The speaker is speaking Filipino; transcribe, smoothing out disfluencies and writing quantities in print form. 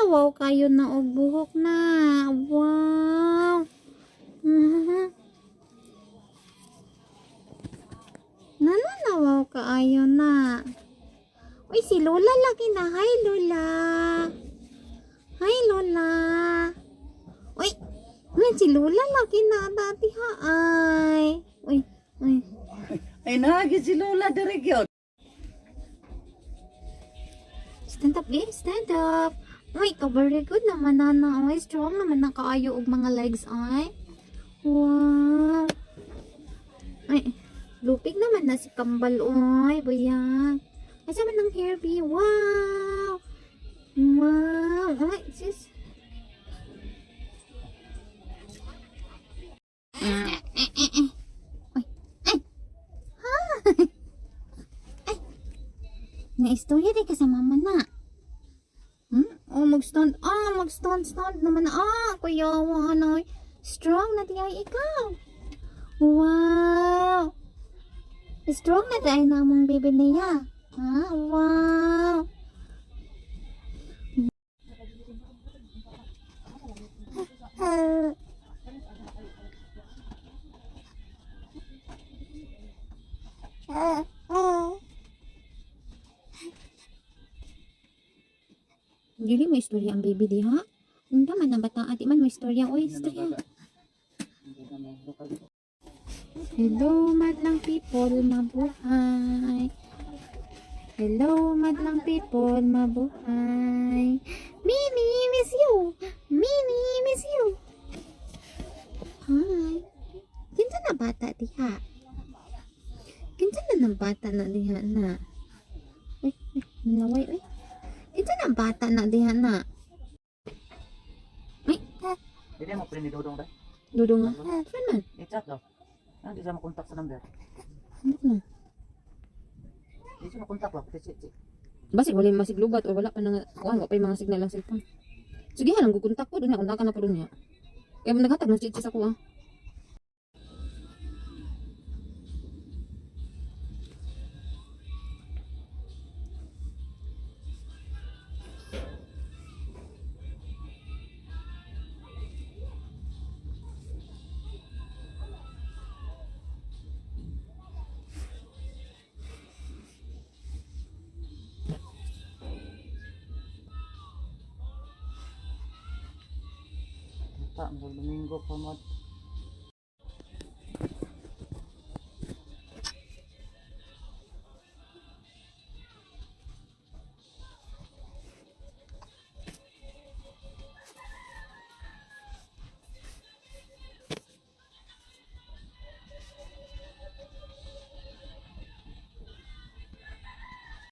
wow kayo na og buhok na. Wow. Nananawaw kaayo na. Uy, si Lola lagi na. Hi, Lola. Hi, Lola. Uy, ngayon si Lola lagi na. Dati ha, ay. Uy, uy. Ay, nagit si Lola direk yun. Stand up, babe. Stand up. Uy, ka very good naman, nana. Uy, strong naman na kaayo og mga legs, ay. Wow. Ay, lupig naman na si Kambal, oy. Bayang. Ay, sama ng hair, B. Wow. Wow. Ay, sis. Ay, ay. Ay. Ay. Na-istorya din ka sa mama na. Oh, mag-stand. Mag-stand naman na. Kuyawa, ano. Strong na tiyay ikaw. Wow. Strong na tayo na mong baby niya. Wow. Dili mo istorya ang baby di ha? Hindi man ang bata ati man mo istorya. Oy, istorya. Hello, madlang people, mabuhay. Hello, madlang people, mabuhay. Mini, miss you. Mini, miss you. Hi. Kinsa na bata diha? Kinsa na ng bata na diha na? Uy, naway, uy. Kinsa na bata na diha na? Uy, Hindi mo prindi Dodong dahil. dudong na. Saan man? I-chat daw. Hindi siya makontak sa number. Ano na? Hindi siya makontak ba? Basig wala yung masig lubat o wala pa nang wala pa yung mga signal ng cellphone. Sige ha, nanggukontak ko doon na kontakan na po doon niya. Kaya naghatag ng chit-chit ako Tak, Domingo pa mo.